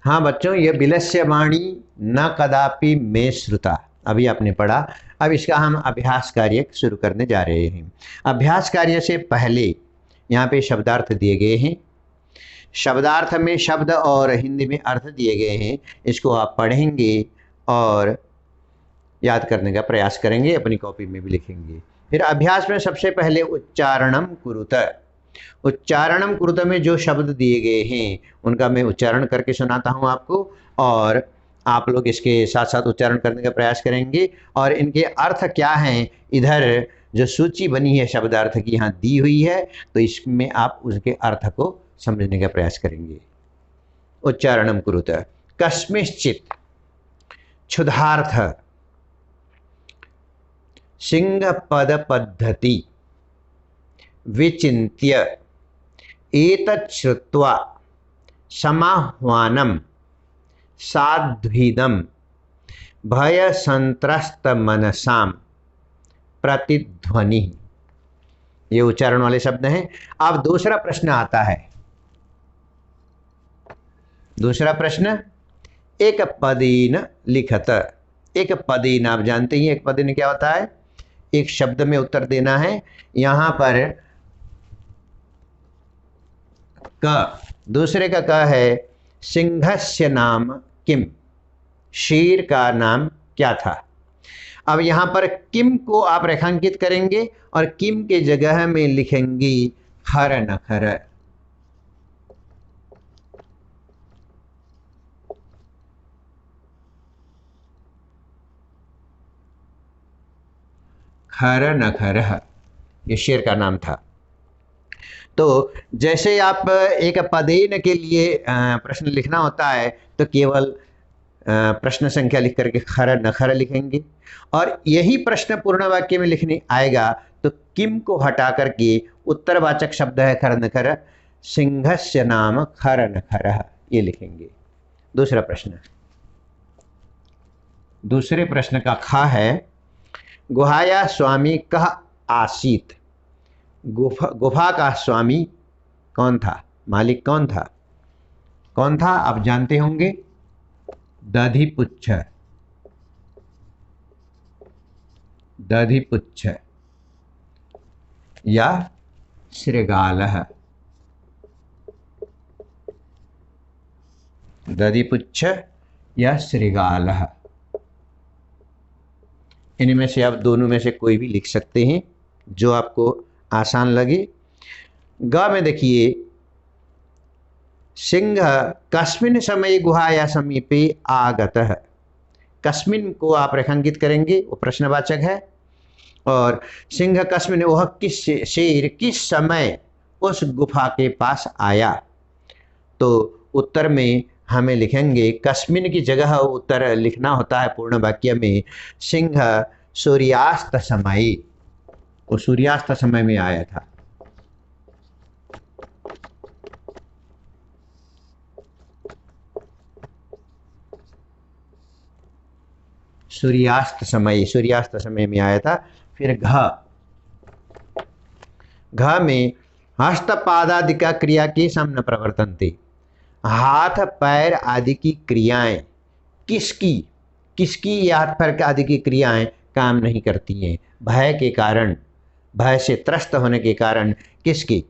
हाँ बच्चों, ये विलस्य वाणी न कदापि में श्रुता, अभी आपने पढ़ा। अब इसका हम अभ्यास कार्य शुरू करने जा रहे हैं। अभ्यास कार्य से पहले यहाँ पे शब्दार्थ दिए गए हैं। शब्दार्थ में शब्द और हिंदी में अर्थ दिए गए हैं। इसको आप पढ़ेंगे और याद करने का प्रयास करेंगे, अपनी कॉपी में भी लिखेंगे। फिर अभ्यास में सबसे पहले उच्चारणम कुरुत। उच्चारणम कुरुत में जो शब्द दिए गए हैं उनका मैं उच्चारण करके सुनाता हूँ आपको, और आप लोग इसके साथ साथ उच्चारण करने का प्रयास करेंगे। और इनके अर्थ क्या हैं, इधर जो सूची बनी है शब्दार्थ की यहाँ दी हुई है, तो इसमें आप उसके अर्थ को समझने का प्रयास करेंगे। उच्चारणम कुरुत। कस्मिश्चित क्षुधार्थ सिंह पद पद्धति विचिन्त्य एतत् श्रुत्वा समाह्वानं साध्वीदं भय संत्रस्त मनसां प्रतिध्वनि। ये उच्चारण वाले शब्द हैं। अब दूसरा प्रश्न आता है। दूसरा प्रश्न, एक पदेन लिखत। एक पदेन, आप जानते ही एक पदेन क्या होता है, एक शब्द में उत्तर देना है। यहां पर क, दूसरे का क है, सिंहस्य नाम किम, शेर का नाम क्या था। अब यहां पर किम को आप रेखांकित करेंगे और किम के जगह में लिखेंगे खर नखर। खर नखर, ये शेर का नाम था। तो जैसे आप एक पदेन के लिए प्रश्न लिखना होता है तो केवल प्रश्न संख्या लिख करके खर नखर लिखेंगे, और यही प्रश्न पूर्ण वाक्य में लिखने आएगा तो किम को हटा करके उत्तरवाचक शब्द है खर नखर, सिंहस्य नाम खर नखर, ये लिखेंगे। दूसरा प्रश्न, दूसरे प्रश्न का खा है, गुहाया स्वामी कह आसीत। गुफा का स्वामी कौन था, मालिक कौन था, कौन था आप जानते होंगे, दधिपुच्छ। दधिपुच्छ या श्रृगालः। दधिपुच्छ या श्रृगालः, इनमें से आप दोनों में से कोई भी लिख सकते हैं जो आपको आसान लगे। ग में देखिए, सिंह कस्मिन् समय गुहाया समीपे आगतः। कस्मिन् को आप रेखांकित करेंगे, वो प्रश्नवाचक है। और सिंह कस्मिन्, वह किस, शेर किस समय उस गुफा के पास आया। तो उत्तर में हमें लिखेंगे, कस्मिन् की जगह उत्तर लिखना होता है पूर्ण वाक्य में, सिंह सूर्यास्त समय, वो सूर्यास्त समय में आया था। सूर्यास्त समय में आया था। फिर घ में हस्तपादादि का क्रिया के सम न प्रवर्तन्ते। हाथ पैर आदि की क्रियाएं किसकी हाथ पैर आदि की क्रियाएं काम नहीं करती हैं, भय के कारण, भय से त्रस्त होने के कारण किसकी।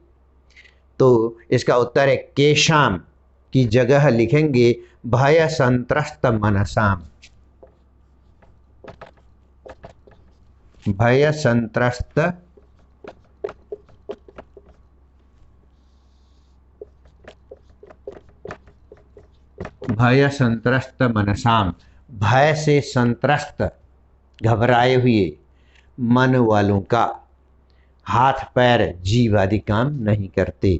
तो इसका उत्तर है केशाम की जगह लिखेंगे भय संत्रस्त मनसाम। भय संत्रस्त मनसाम, भय से संत्रस्त घबराए हुए मन वालों का हाथ पैर जीव आदि काम नहीं करते।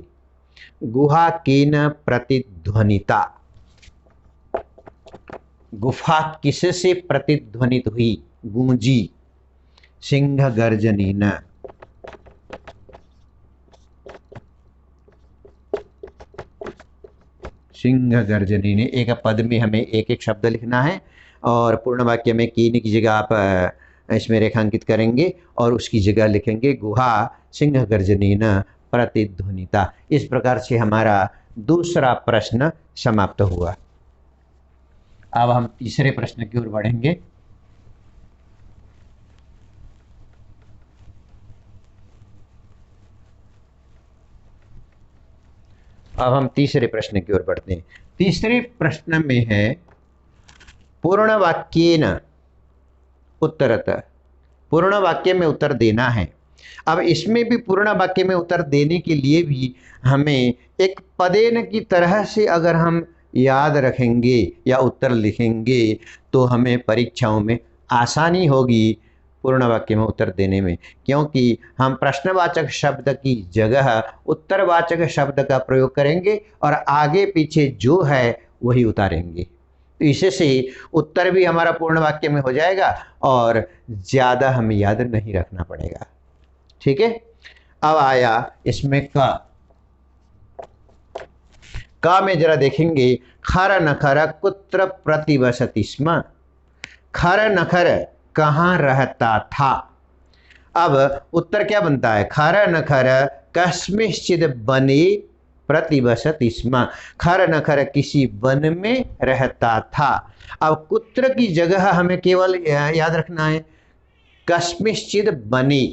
गुहा केन प्रतिध्वनिता, गुफा किससे प्रतिध्वनित हुई, गूंजी, सिंह गर्जनीन। सिंह गर्जनी ने, एक पद में हमें एक एक शब्द लिखना है और पूर्ण वाक्य में कीन की जगह आप इसमें रेखांकित करेंगे और उसकी जगह लिखेंगे गुहा सिंह गर्जनीन प्रतिध्वनिता। इस प्रकार से हमारा दूसरा प्रश्न समाप्त हुआ। अब हम तीसरे प्रश्न की ओर बढ़ेंगे। अब हम तीसरे प्रश्न की ओर बढ़ते हैं। तीसरे प्रश्न में है पूर्ण वाक्येन उत्तरतः, पूर्ण वाक्य में उत्तर देना है। अब इसमें भी पूर्ण वाक्य में उत्तर देने के लिए भी हमें एक पदेन की तरह से अगर हम याद रखेंगे या उत्तर लिखेंगे तो हमें परीक्षाओं में आसानी होगी पूर्ण वाक्य में उत्तर देने में, क्योंकि हम प्रश्नवाचक शब्द की जगह उत्तरवाचक शब्द का प्रयोग करेंगे और आगे पीछे जो है वही उतारेंगे। तो इससे उत्तर भी हमारा पूर्ण वाक्य में हो जाएगा और ज़्यादा हमें याद नहीं रखना पड़ेगा। ठीक है। अब आया इसमें का में जरा देखेंगे, खर नखर कुत्र प्रतिवसति स्म। खर नखर कहाँ रहता था। अब उत्तर क्या बनता है, खर नखर कस्मिंश्चित् वने प्रतिवसति स्म। खर नखर किसी वन में रहता था। अब कुत्र की जगह हमें केवल याद रखना है कस्मिंश्चित् वने।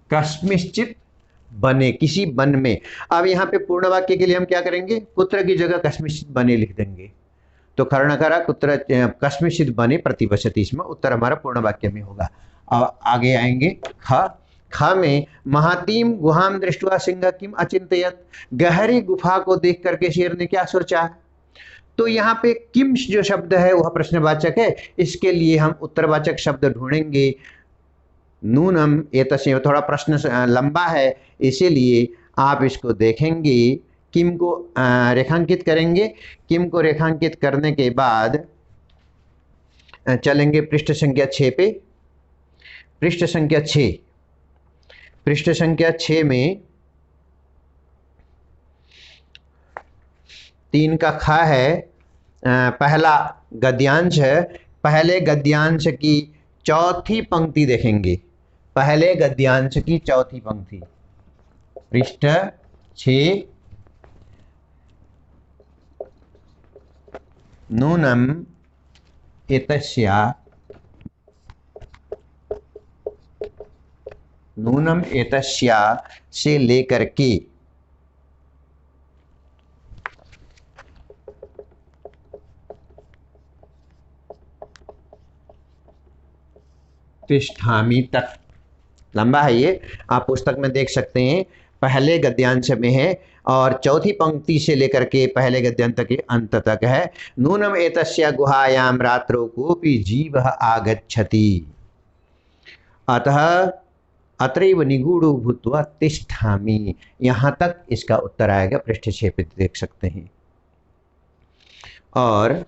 कस्मिंश्चित् बने, किसी वन में। अब यहाँ पे पूर्ण वाक्य के लिए हम क्या करेंगे, कुत्र की जगह कस्मिंश्चित् बने लिख देंगे। तो कर्णकरा कुत्र कस्मिंश्चित् बने प्रतिवसति स्म, उत्तर हमारा पूर्ण वाक्य में होगा। अब आगे आएंगे ख में महातीम गुहाम दृष्ट्वा सिंह किम अचिंतयत। गहरी गुफा को देख करके शेर ने क्या सोचा। तो यहाँ पे किम जो शब्द है वह प्रश्नवाचक है, इसके लिए हम उत्तरवाचक शब्द ढूंढेंगे। नूनम एतस्य, थोड़ा प्रश्न लंबा है इसीलिए आप इसको देखेंगे। किम को रेखांकित करेंगे। किम को रेखांकित करने के बाद चलेंगे पृष्ठ संख्या 6 पे। पृष्ठ संख्या 6, पृष्ठ संख्या 6 में 3 का ख है, पहला गद्यांश है। पहले गद्यांश की चौथी पंक्ति देखेंगे, पहले गद्यांश की चौथी पंक्ति, पृष्ठ 6। नूनम एतस्या, नूनम एतस्या से लेकर के तिष्ठामि तक, लंबा है ये, आप पुस्तक में देख सकते हैं। पहले गद्यांश में है और चौथी पंक्ति से लेकर के पहले गद्यांश के अंत तक है। नूनम एतस्या गुहायाम रात्रो कोपि जीवः आगच्छति, अतः अत्रैव निगूढ़ो भूत्वा तिष्ठामि। यहाँ तक इसका उत्तर आएगा, पृष्ठ 6 पे देख सकते हैं। और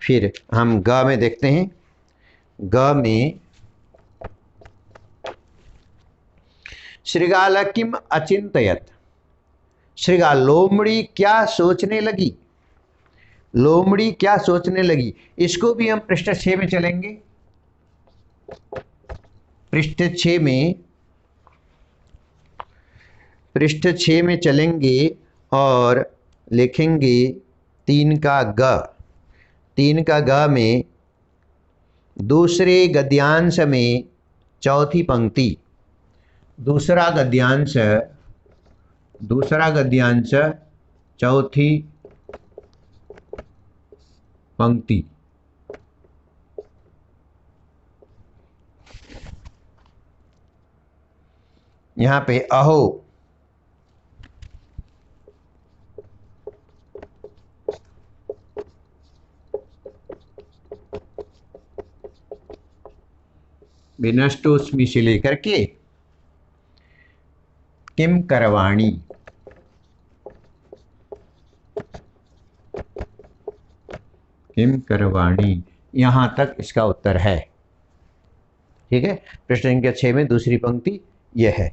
फिर हम ग में देखते हैं। ग में श्रृगाल किम अचिंतयत। श्रृगाल, लोमड़ी क्या सोचने लगी। लोमड़ी क्या सोचने लगी, इसको भी हम पृष्ठ 6 में चलेंगे। पृष्ठ 6 में, पृष्ठ 6 में चलेंगे और लिखेंगे 3 का ग। 3 का ग में दूसरे गद्यांश में चौथी पंक्ति, दूसरा गद्यांश चौथी पंक्ति। यहाँ पे अहो, विनष्टोस्मि से लेकर के किम करवाणी, किम करवाणी, यहाँ तक इसका उत्तर है। ठीक है, पृष्ठ संख्या 6 में दूसरी पंक्ति यह है,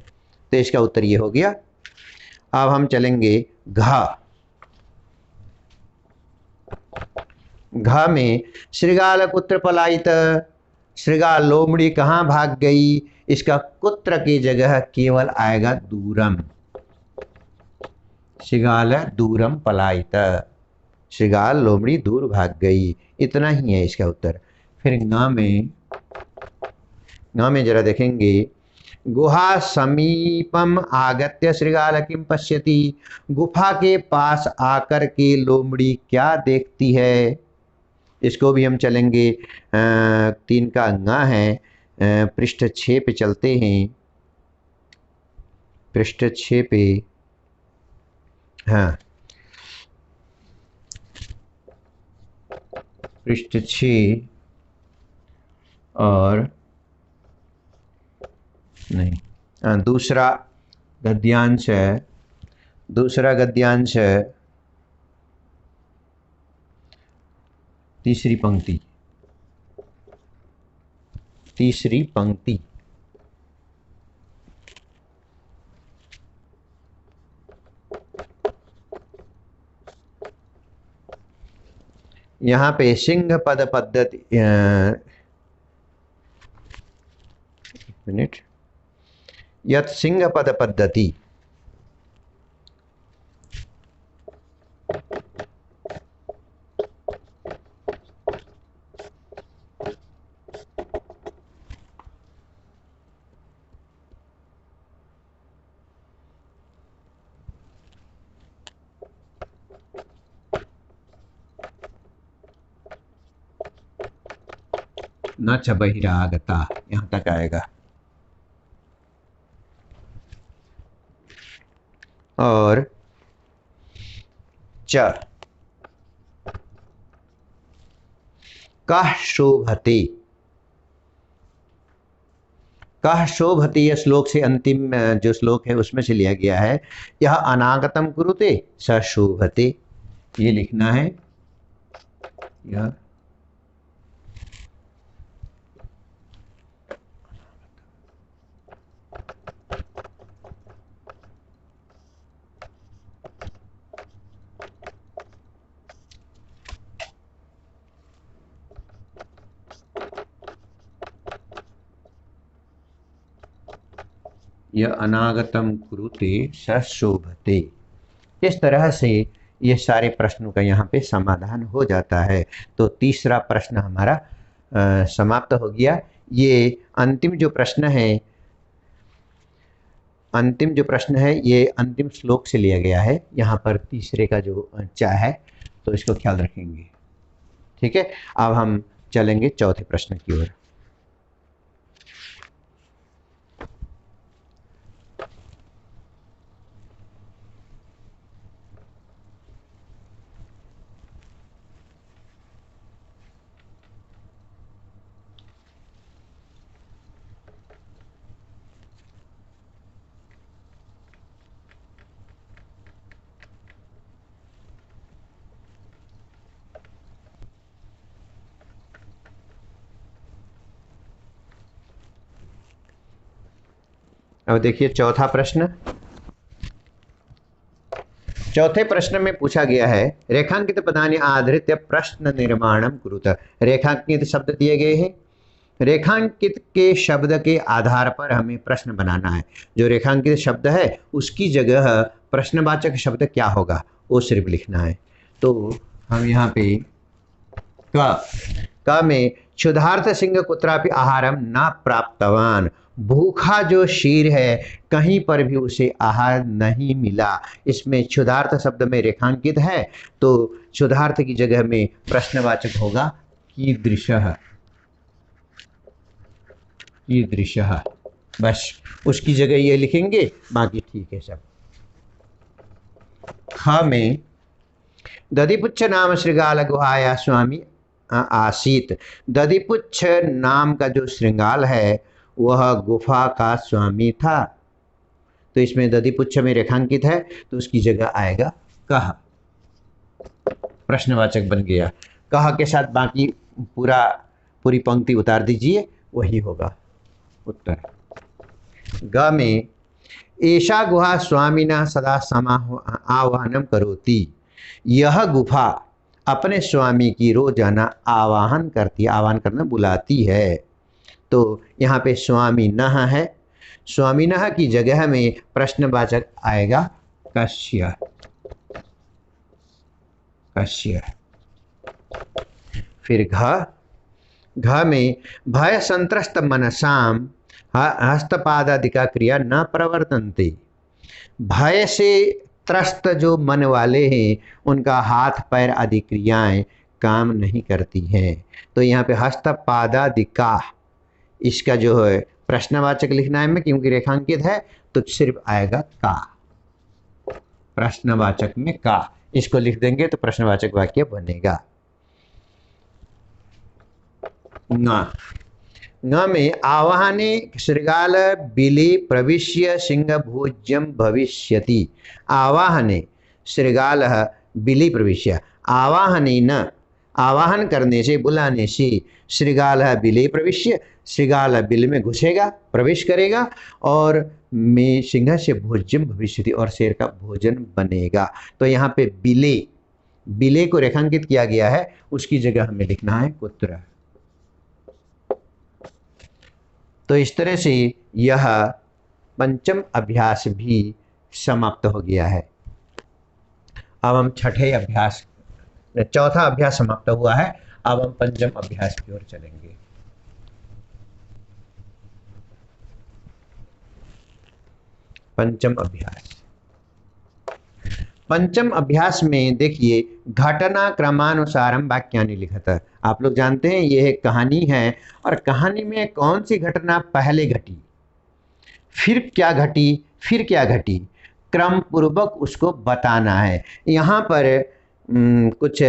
तो इसका उत्तर ये हो गया। अब हम चलेंगे घ। घ में श्रृगाल कुत्र पलायित, श्रृगाल लोमड़ी कहाँ भाग गई, इसका कुत्र की जगह केवल आएगा दूरम। श्रृगाल दूरम पलायित, श्रृगाल लोमड़ी दूर भाग गई, इतना ही है इसका उत्तर। फिर ङ में जरा देखेंगे, गुहा समीपम आगत्य श्रृगाल किम पश्यति, गुफा के पास आकर के लोमड़ी क्या देखती है। इसको भी हम चलेंगे 3 का ङ है, पृष्ठ 6 पे चलते हैं, पृष्ठ 6 पे, हाँ पृष्ठ 6 और नहीं, दूसरा गद्यांश है, दूसरा गद्यांश है, तीसरी पंक्ति, तीसरी पंक्ति। यहाँ पे सिंह पद पद्धति, मिनट, यत् सिंह पद पद्धति, न च बहिरागता, यहाँ तक आएगा। और च कः शोभते, कः शोभते यह श्लोक से अंतिम जो श्लोक है उसमें से लिया गया है। यह अनागतम कुरुते स शोभते, ये लिखना है। यह यह अनागतम कुरुते स शोभते। इस तरह से ये सारे प्रश्नों का यहाँ पे समाधान हो जाता है। तो तीसरा प्रश्न हमारा समाप्त हो गया। ये अंतिम जो प्रश्न है, अंतिम जो प्रश्न है ये अंतिम श्लोक से लिया गया है। यहाँ पर तीसरे का जो चा है तो इसको ख्याल रखेंगे, ठीक है। अब हम चलेंगे चौथे प्रश्न की ओर। अब देखिए चौथा प्रश्न। चौथे प्रश्न में पूछा गया है, रेखांकित पदानि आधृत्य प्रश्न निर्माणम कुरुत। रेखांकित शब्द दिए गए हैं, रेखांकित के शब्द के आधार पर हमें प्रश्न बनाना है। जो रेखांकित शब्द है उसकी जगह प्रश्नवाचक शब्द क्या होगा वो सिर्फ लिखना है। तो हम यहाँ पे क में क्षुधार्थ सिंह कुत्रापि आहारम न प्राप्तवान, भूखा जो शेर है कहीं पर भी उसे आहार नहीं मिला। इसमें क्षुधार्थ शब्द में रेखांकित है तो क्षुधार्थ की जगह में प्रश्नवाचक होगा कीदृशः, कीदृशः, बस उसकी जगह ये लिखेंगे, बाकी ठीक है सब। ख में दधिपुच्छ नाम श्रृगाल गुहाया स्वामी आसीत। दधिपुच्छ नाम का जो श्रृंगाल है वह गुफा का स्वामी था। तो इसमें दधिपुच्छ में रेखांकित है तो उसकी जगह आएगा कह, प्रश्नवाचक बन गया। कह के साथ बाकी पूरी पंक्ति उतार दीजिए, वही होगा उत्तर। ग में एषा गुहा स्वामिनः सदा आवाहनम करोति। यह गुफा अपने स्वामी की रोजाना आवाहन करती, आवाहन करना बुलाती है। तो यहाँ पे स्वामी नः है, स्वामी नः की जगह में प्रश्नवाचक आएगा कस्य, कस्य। फिर घ में भय संत्रस्त मनसाम हस्तपादादिका क्रिया न प्रवर्तन्ते। भय से त्रस्त जो मन वाले हैं उनका हाथ पैर आदि क्रियाएं काम नहीं करती हैं। तो यहाँ पे हस्तपादादिका, इसका जो है प्रश्नवाचक लिखना है में, क्योंकि रेखांकित है तो सिर्फ आएगा का, प्रश्नवाचक में का, इसको लिख देंगे तो प्रश्नवाचक वाक्य बनेगा। न में आवाहने शृगाल बिली प्रविश्य सिंह भोज्यम भविष्यति। आवाहने शृगाल बिली प्रविश्य, आवाहने न, आवाहन करने से, बुलाने से, शृगाल बिले प्रविश्य, शृगाल बिल में घुसेगा, प्रवेश करेगा, और में सिंह से भोज्यम भविष्यति, और शेर का भोजन बनेगा। तो यहाँ पे बिले, बिले को रेखांकित किया गया है, उसकी जगह हमें लिखना है कुत्र। तो इस तरह से यह पंचम अभ्यास भी समाप्त हो गया है। अब हम छठे अभ्यास, चौथा अभ्यास समाप्त हुआ है, अब हम पंचम अभ्यास की ओर चलेंगे। पंचम अभ्यास, पंचम अभ्यास में देखिए घटना क्रमानुसारम वाक्यानि लिखत। आप लोग जानते हैं यह एक कहानी है, और कहानी में कौन सी घटना पहले घटी, फिर क्या घटी, फिर क्या घटी, क्रम पूर्वक उसको बताना है। यहाँ पर कुछ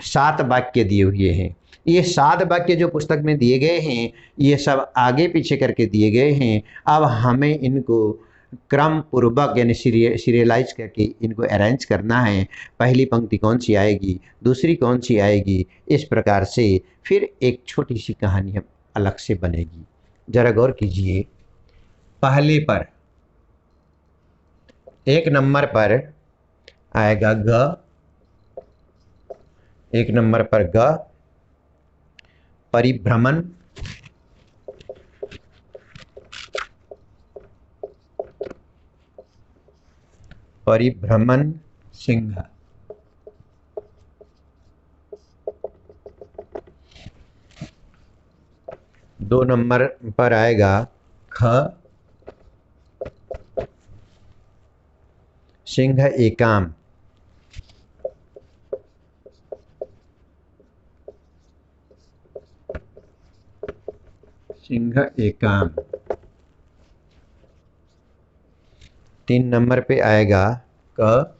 7 वाक्य दिए हुए हैं। ये 7 वाक्य जो पुस्तक में दिए गए हैं, ये सब आगे पीछे करके दिए गए हैं। अब हमें इनको क्रम पूर्वक यानी सीरियलाइज करके इनको अरेंज करना है। पहली पंक्ति कौन सी आएगी, दूसरी कौन सी आएगी, इस प्रकार से फिर एक छोटी सी कहानी हम अलग से बनेगी। जरा गौर कीजिए, पहले पर 1 नंबर पर आएगा ग, 1 नंबर पर ग, परिभ्रमण, परिभ्रमण सिंह। 2 नंबर पर आएगा ख, सिंह एकाम। सिंह एकाम। 3 नंबर पे आएगा क,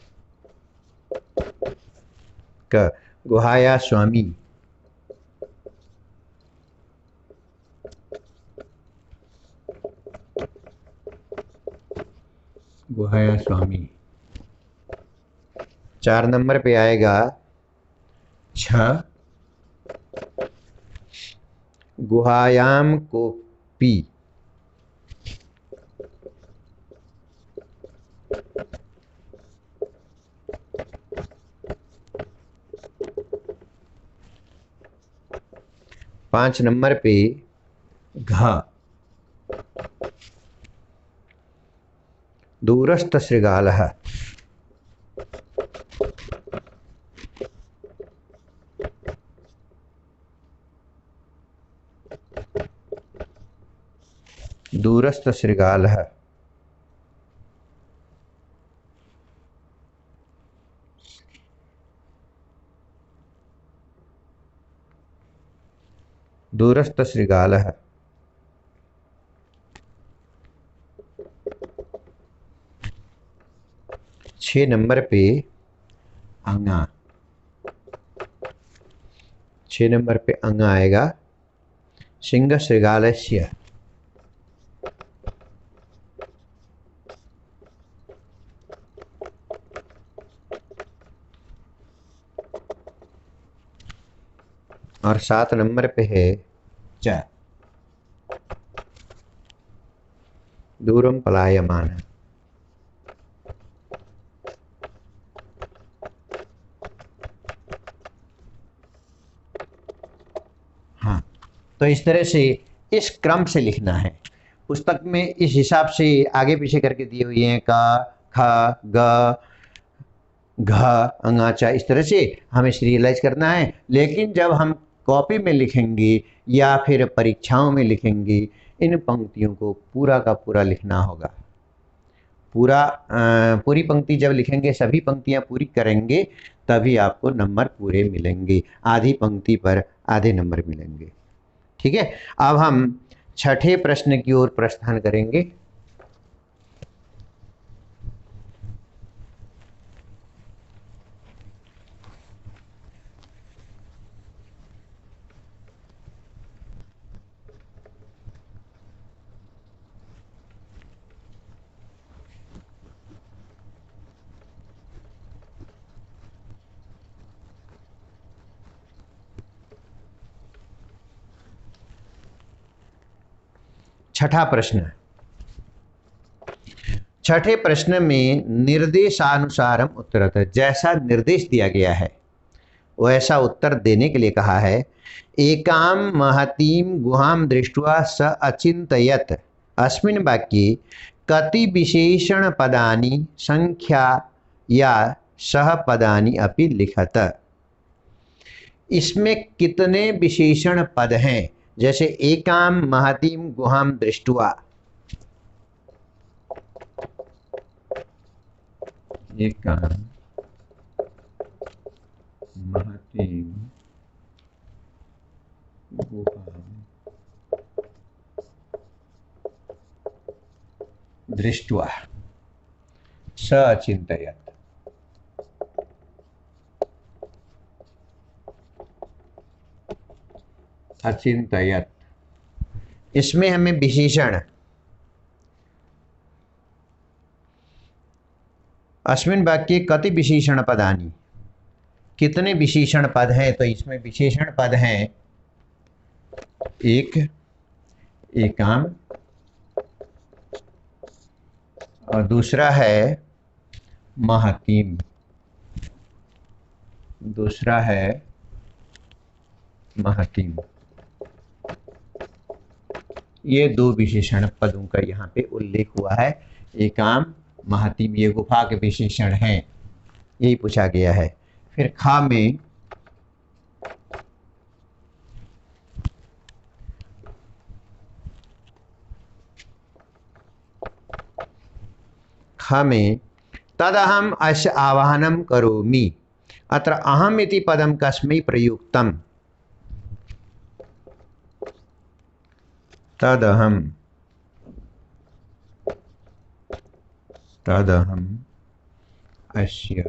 गुहाया स्वामी। गुहाया स्वामी। 4 नंबर पे आएगा छ, गुहायाम कोपी। 5 नंबर पे घ, दूरस्थ शृगालः। 6 नंबर पे अंगा। 6 नंबर पे अंगा आएगा सिंह शृगालस्य। 7 नंबर पे है च, दूरम पलायमान। हाँ, तो इस तरह से इस क्रम से लिखना है। पुस्तक में इस हिसाब से आगे पीछे करके दिए हुए हैं, का, ख, ग, घ, अंगाचा, इस तरह से हमें सीरियलाइज करना है। लेकिन जब हम कॉपी में लिखेंगे या फिर परीक्षाओं में लिखेंगे, इन पंक्तियों को पूरा का पूरा लिखना होगा। पूरी पंक्ति जब लिखेंगे, सभी पंक्तियां पूरी करेंगे, तभी आपको नंबर पूरे मिलेंगे। आधी पंक्ति पर आधे नंबर मिलेंगे। ठीक है, अब हम छठे प्रश्न की ओर प्रस्थान करेंगे। छठा प्रश्न। छठे प्रश्न में निर्देशानुसारम उत्तरत, जैसा निर्देश दिया गया है वैसा उत्तर देने के लिए कहा है। एकाम महतीम गुहाम दृष्ट्वा स अचिंतयत, अस्मिन् वाक्ये कति विशेषण पदानि संख्या या सह पदानि अपि लिखत। इसमें कितने विशेषण पद हैं? जैसे एकाम महतीम गुहाम दृष्ट्वा, एकाम महतीम गुहाम दृष्ट्वा स अचिंतयत, अचिंतयत, इसमें हमें विशेषण, अस्मिन् वाक्ये कति विशेषण पदानि, कितने विशेषण पद हैं? तो इसमें विशेषण पद हैं एक, एकाम, और दूसरा है महतीम, दूसरा है महतीम। ये दो विशेषण पदों का यहाँ पे उल्लेख हुआ है। एकाम, महतीम, ये गुफा के विशेषण हैं, यही पूछा गया है। फिर खा में तदहम अस्य आवाहनम करोमि, अत्र अहम इति पदम कस्मै प्रयुक्तम, तदहम अस्य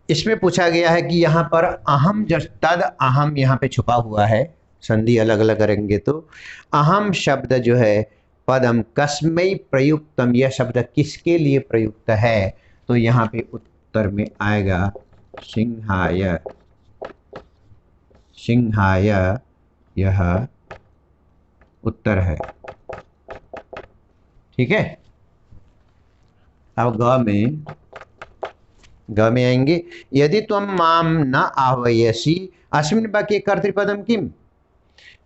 इसमें पूछा गया है कि यहाँ पर अहम, तद अहम यहाँ पे छुपा हुआ है, संधि अलग अलग करेंगे तो अहम शब्द जो है पदम कस्मै प्रयुक्तम, यह शब्द किसके लिए प्रयुक्त है? तो यहाँ पे उत्तर में आएगा सिंहाय, सिंहाय, यह उत्तर है। ठीक है, अब ग में आएंगे। यदि त्वं माम न आह्वयसि, अस्मिन् वाक्ये कर्तृपदम किम?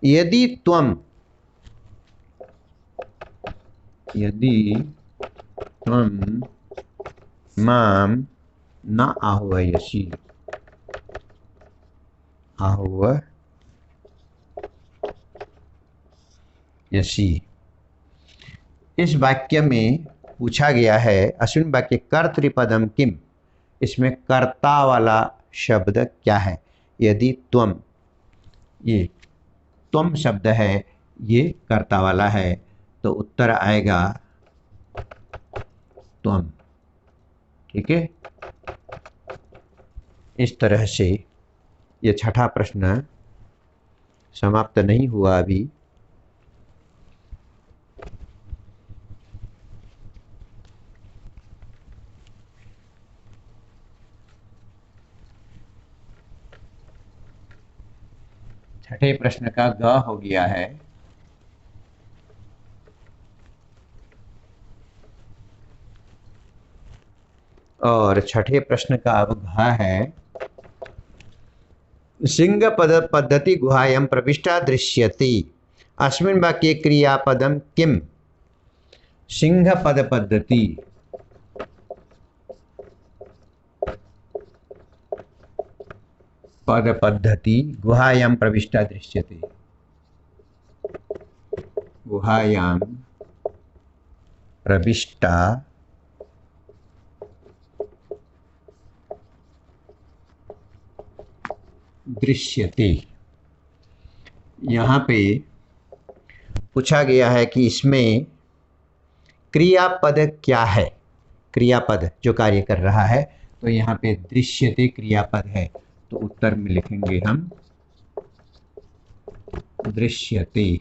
यदि त्वं माम न आह्वयसि, इस वाक्य में पूछा गया है अस्मिन् वाक्ये कर्तृपदम किम, इसमें कर्ता वाला शब्द क्या है? यदि त्वम, ये त्वम शब्द है, ये कर्ता वाला है, तो उत्तर आएगा त्वम। ठीक है, इस तरह से ये छठा प्रश्न समाप्त नहीं हुआ अभी। छठे प्रश्न का ग हो गया है। और छठे प्रश्न का अब घ है। सिंह पद पद्धति गुहायां प्रविष्टा दृश्यति। अस्मिन् वाक्ये क्रियापदम किम? सिंह पद पद्धति गुहायां प्रविष्टा दृश्यते। गुहायां प्रविष्टा दृश्यते। यहाँ पे पूछा गया है कि इसमें क्रियापद क्या है, क्रियापद जो कार्य कर रहा है। तो यहाँ पे दृश्यते क्रियापद है, तो उत्तर में लिखेंगे हम दृश्यते।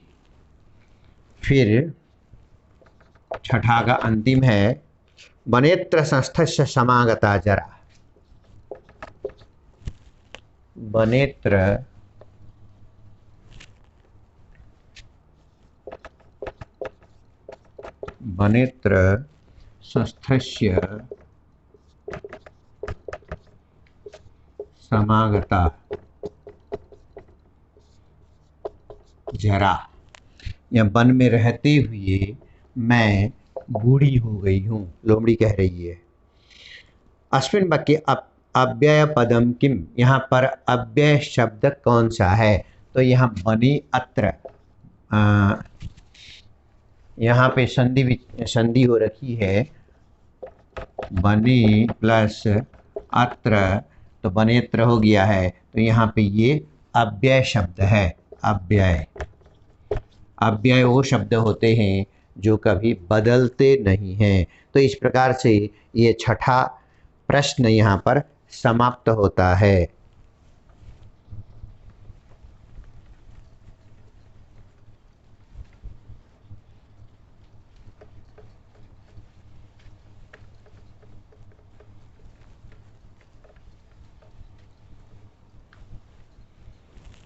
फिर छठा का अंतिम है, बनेत्र संस्थस्य समागता जरा। बनेत्र संस्थस्य समागता जरा। या वन में रहते हुए मैं बूढ़ी हो गई हूँ, लोमड़ी कह रही है। अस्मिन् वाक्ये अव्यय पदम किम? यहाँ पर अव्यय शब्द कौन सा है? तो यहाँ बने अत्र, यहाँ पे संधि हो रखी है, बने प्लस अत्र, तो बनेत्र हो गया है। तो यहाँ पे ये अव्यय शब्द है। अव्यय वो शब्द होते हैं जो कभी बदलते नहीं हैं। तो इस प्रकार से ये छठा प्रश्न यहाँ पर समाप्त होता है।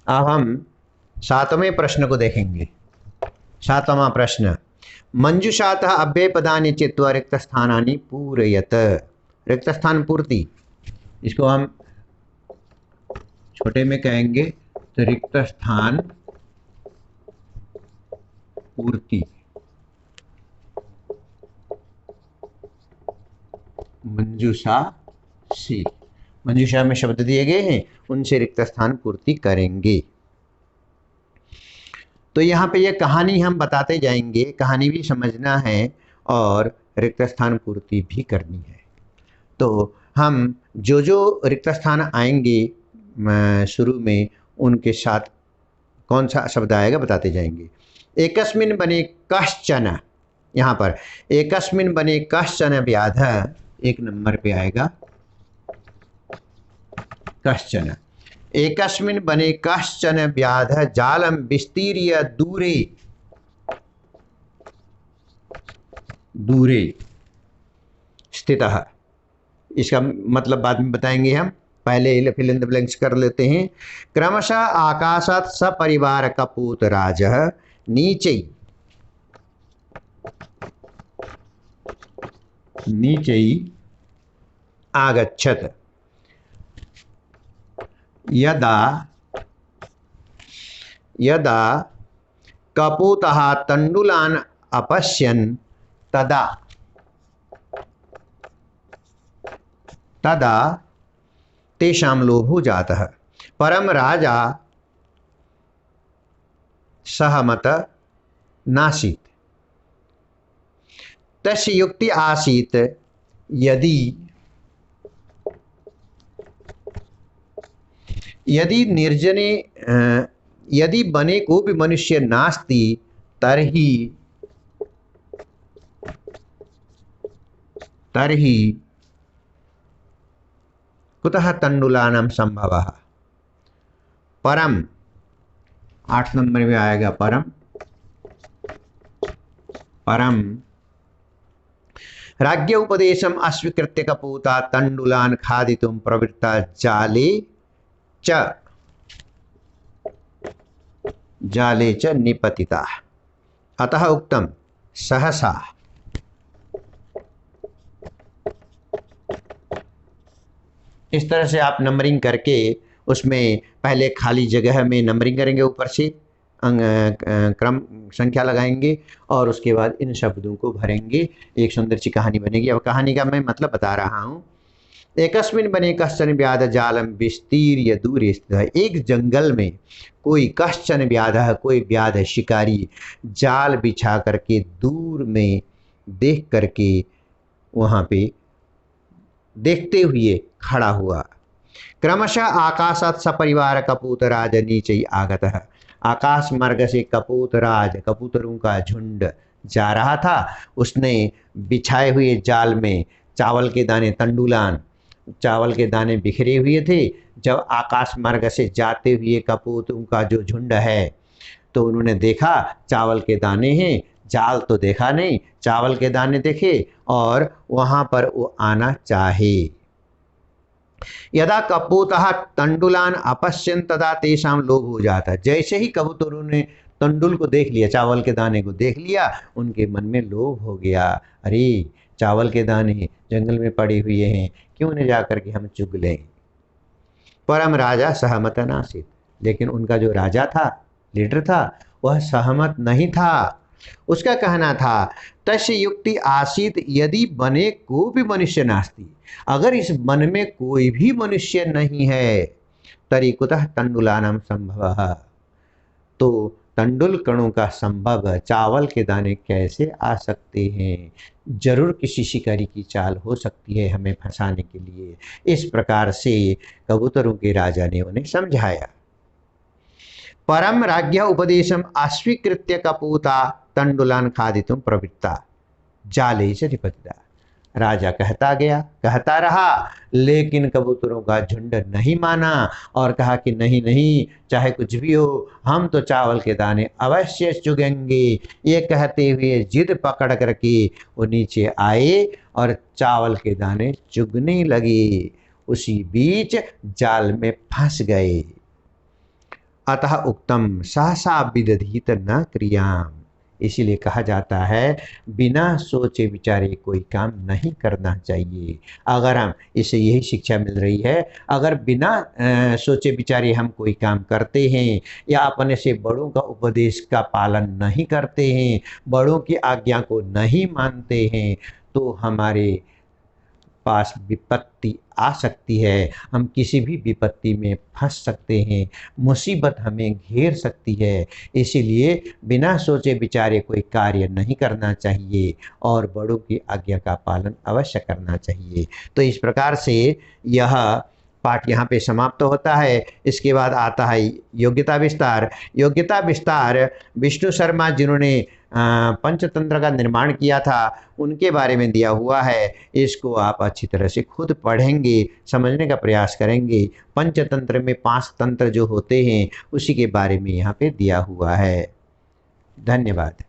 अब हम सातवें प्रश्न को देखेंगे। सातवां प्रश्न, मंजुषातः अव्यय पदानि चित्वा रिक्त स्थानानि पूरयत। रिक्त स्थान पूर्ति, इसको हम छोटे में कहेंगे तो रिक्त स्थान पूर्ति। मंजूषा से, मंजूषा में शब्द दिए गए हैं, उनसे रिक्त स्थान पूर्ति करेंगे। तो यहाँ पे ये कहानी हम बताते जाएंगे, कहानी भी समझना है और रिक्त स्थान पूर्ति भी करनी है। तो हम जो जो रिक्त स्थान आएंगे शुरू में, उनके साथ कौन सा शब्द आएगा बताते जाएंगे। एकस्मिन् बने कश्चन, यहाँ पर एकस्मिन् बने कश्चन व्याध, एक नंबर पे आएगा कश्चन। एकस्मिन् बने कश्चन व्याध जालम विस्तीर्य दूरे स्थितः। इसका मतलब बाद में बताएंगे हम, पहले फिल इन द ब्लैंक्स कर लेते हैं। क्रमशः आकाशात् सपरिवार कपूतराजः नीचै आगच्छत्। यदा कपूतः तण्डुलान् अपश्यन् तदा तेषां लोभो जातः। परं राजा सहमत नासीत्। तस्य युक्ति आसीत्, यदि निर्जने यदि बने कोऽपि मनुष्य नास्ति तर्हि कुतः तण्डुलानां संभवः। परम, 8 नंबर में आएगा परम राज्ञ उपदेशम अस्वीकृत्य कपूता तण्डुलान् खादितुं प्रवृत्ता जाले च। जाले च निपतिता। अतः उक्तम सहसा। इस तरह से आप नंबरिंग करके उसमें पहले खाली जगह में नंबरिंग करेंगे, ऊपर से क्रम संख्या लगाएंगे और उसके बाद इन शब्दों को भरेंगे, एक सुंदर सी कहानी बनेगी। अब कहानी का मैं मतलब बता रहा हूँ। एकस्मिन् वने कश्चन व्याध जालम विस्तीर्य दूरे स्थितः। एक जंगल में कोई कश्चन व्याध, कोई व्याध शिकारी जाल बिछा करके दूर में देख करके वहाँ पे देखते हुए खड़ा हुआ। क्रमशः आकाशात् सपरिवार कपूतराज नीचे आगतः। आकाश मार्ग से कपूतराज, कबूतरों का झुंड जा रहा था। उसने बिछाए हुए जाल में चावल के दाने, तंडुलान चावल के दाने बिखरे हुए थे। जब आकाश मार्ग से जाते हुए कबूतरों का जो झुंड है तो उन्होंने देखा चावल के दाने हैं, जाल तो देखा नहीं, चावल के दाने देखे और वहाँ पर वो आना चाहे। यदा कपूतः तंडुलान अपश्यन तदा तेषां लोभ हो जाता। जैसे ही कबूतरों ने तंडुल को देख लिया, चावल के दाने को देख लिया, उनके मन में लोभ हो गया। अरे चावल के दाने जंगल में पड़े हुए हैं, क्यों न जा करके हम चुग लें। परम राजा सहमत नासीत। लेकिन उनका जो राजा था, लीडर था, वह सहमत नहीं था। उसका कहना था तस्य युक्ति आसीत यदि बने को भी मनुष्य नास्ति। अगर इस वन में कोई भी मनुष्य नहीं है तरी कुतः तंडुलानाम संभव। तो तंडुल कणों का संभव, चावल के दाने कैसे आ सकते हैं। जरूर किसी शिकारी की चाल हो सकती है हमें फंसाने के लिए। इस प्रकार से कबूतरों के राजा ने उन्हें समझाया। परम राज्ञ उपदेशम अस्वीकृत्य कपूता तंडुलान खादितुम प्रवृत्ता जाले से निपतिता। राजा कहता रहा, लेकिन कबूतरों का झुंड नहीं माना और कहा कि नहीं नहीं, चाहे कुछ भी हो, हम तो चावल के दाने अवश्य चुगेंगे। ये कहते हुए जिद पकड़ करके वो नीचे आए और चावल के दाने चुगने लगे। उसी बीच जाल में फंस गए। अतः उक्तम सहसा विदधीत न क्रियाम। इसीलिए कहा जाता है बिना सोचे विचारे कोई काम नहीं करना चाहिए। अगर हम, इससे यही शिक्षा मिल रही है, अगर बिना सोचे विचारे हम कोई काम करते हैं या अपने से बड़ों का उपदेश का पालन नहीं करते हैं, बड़ों की आज्ञा को नहीं मानते हैं, तो हमारे पास विपत्ति आ सकती है। हम किसी भी विपत्ति में फंस सकते हैं, मुसीबत हमें घेर सकती है। इसीलिए बिना सोचे विचारे कोई कार्य नहीं करना चाहिए और बड़ों की आज्ञा का पालन अवश्य करना चाहिए। तो इस प्रकार से यह पाठ यहाँ पे समाप्त होता है। इसके बाद आता है योग्यता विस्तार। योग्यता विस्तार विष्णु शर्मा जिन्होंने पंचतंत्र का निर्माण किया था उनके बारे में दिया हुआ है। इसको आप अच्छी तरह से खुद पढ़ेंगे, समझने का प्रयास करेंगे। पंचतंत्र में 5 तंत्र जो होते हैं उसी के बारे में यहाँ पे दिया हुआ है। धन्यवाद।